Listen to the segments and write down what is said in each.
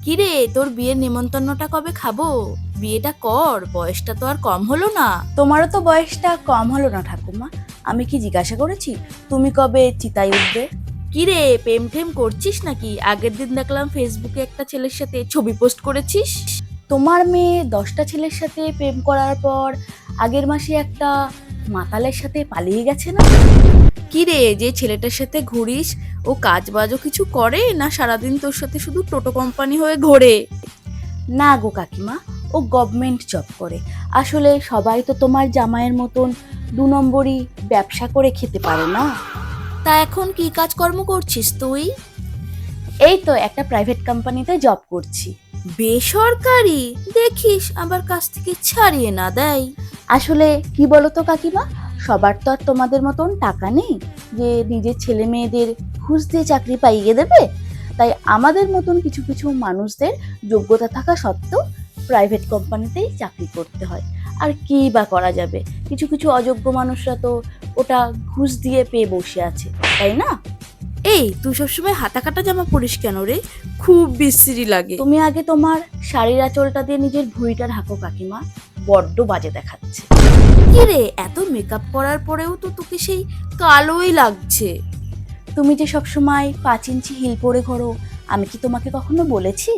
কিরে, তোর বিয়ের নেমন্তন্নটা কবে খাবো? বিয়েটা কর, বয়সটা তো আর কম হলো না। তোমারও তো বয়সটা কম হলো না ঠাকুমা। আমি কি জিজ্ঞাসা করেছি তুমি কবে চিতায় উঠবে? কিরে, প্রেম টেম করছিস নাকি? আগের দিন দেখলাম ফেসবুকে একটা ছেলের সাথে ছবি পোস্ট করেছিস। তোমার মেয়ে 10টা ছেলের সাথে প্রেম করার পর আগের মাসে একটা মাতালের সাথে পালিয়ে গেছে না? কিরে, যে ছেলেটার সাথে ঘুরিস, ও কাজ বাজও কিছু করে না, সারাদিন তোর সাথে শুধু টোটো কোম্পানি হয়ে ঘোরে? না গো কাকিমা, ও গভর্নমেন্ট জব করে। আসলে সবাই তো তোমার জামাইয়ের মতন 2 নম্বরই ব্যবসা করে খেতে পারে না। তা এখন কি কাজকর্ম করছিস তুই? এই তো একটা প্রাইভেট কোম্পানিতে জব করছি। বেসরকারি? দেখিস আবার কাছ থেকে ছাড়িয়ে না দেয়। আসলে কি বলো তো কাকিমা, সবার তো আর তোমাদের মতন টাকা নেই যে নিজের ছেলে মেয়েদের ঘুষ দিয়ে চাকরি পাইয়ে দেবে। তাই আমাদের মতন কিছু কিছু মানুষদের যোগ্যতা থাকা সত্ত্বেও প্রাইভেট কোম্পানিতেই চাকরি করতে হয়। আর কি বা করা যাবে, কিছু কিছু অযোগ্য মানুষরা তো ওটা ঘুষ দিয়ে পেয়ে বসে আছে, তাই না? এই, তুই সবসময় হাতা কাটা জামা পরিস কেন রে? খুব বিশ্রী লাগে। তুমি আগে তোমার শাড়ির আঁচলটা দিয়ে নিজের ভুঁড়িটা ঢাকো কাকিমা, বড্ড বাজে দেখাচ্ছে। কি রে, এত মেকআপ করার পরেও তো তোকে সেই কালোই লাগছে। তুমি যে সবসময় 5 ইঞ্চি হিল পরে ঘোরো, আমি কি তোমাকে কখনো বলেছি?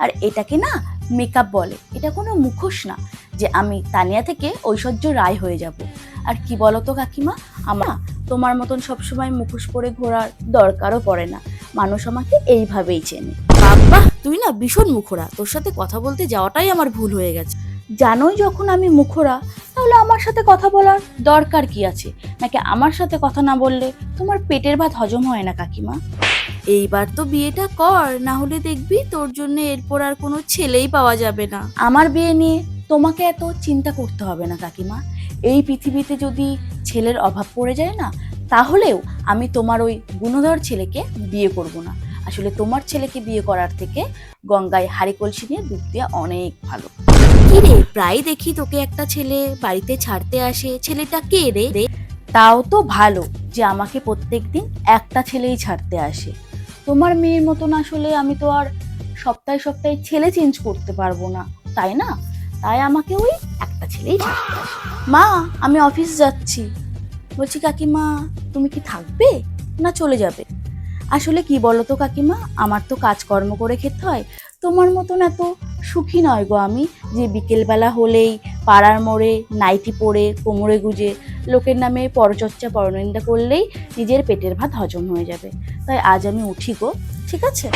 আর এটাকে না মেকআপ বলে, এটা কোনো মুখোশ না যে আমি তানিয়া থেকে ঐশ্বর্য রায় হয়ে যাব। আর কি বলো তো কাকিমা, আমার তোমার মতন সবসময় মুখোশ পরে ঘোরার দরকারও পড়ে না, মানুষ আমাকে এইভাবেই চেনে। বাবা, তুই না ভীষণ মুখরা, তোর সাথে কথা বলতে যাওয়াটাই আমার ভুল হয়ে গেছে। জানোই যখন আমি মুখরা, তাহলে আমার সাথে কথা বলার দরকার কি আছে? নাকি আমার সাথে কথা না বললে তোমার পেটের ভাত হজম হয় না কাকিমা? এইবার তো বিয়েটা কর, না হলে দেখবি তোর জন্য এরপর আর কোনো ছেলেই পাওয়া যাবে না। আমার বিয়ে নিয়ে তোমাকে এত চিন্তা করতে হবে না কাকিমা। এই পৃথিবীতে যদি ছেলের অভাব পড়ে যায় না, তাহলেও আমি তোমার ওই গুণধর ছেলেকে বিয়ে করব না। আসলে তোমার ছেলেকে বিয়ে করার থেকে গঙ্গায় হাঁড়ি কলসি নিয়ে ডুব দেওয়া অনেক ভালো। কি রে, প্রায় দেখি তোকে একটা ছেলে বাড়িতে ছাড়তে আসে, ছেলেটা কে রে? তাও তো ভালো যে আমাকে প্রত্যেকদিন একটা ছেলেই ছাড়তে আসে। তোমার মেয়ের মতন আসলে আমি তো আর সপ্তাহে সপ্তাহে ছেলে চেঞ্জ করতে পারবো না, তাই না? তাই আমাকে ওই একটা ছেলেই ছাড়তে আসে। মা, আমি অফিস যাচ্ছি। বলছি কাকিমা, তুমি কি থাকবে না চলে যাবে? আসলে কি বলো তো কাকিমা, আমার তো কাজকর্ম করে খেতে হয়। তোমার মতন এত সুখী নয় গো আমি, যে বিকেলবেলা হলেই পাড়ার মোড়ে নাইটি পরে কোমরে গুজে লোকের নামে পরচর্চা পরনিন্দা করলেই নিজের পেটের ভাত হজম হয়ে যাবে। তাই আজ আমি উঠি গো, ঠিক আছে?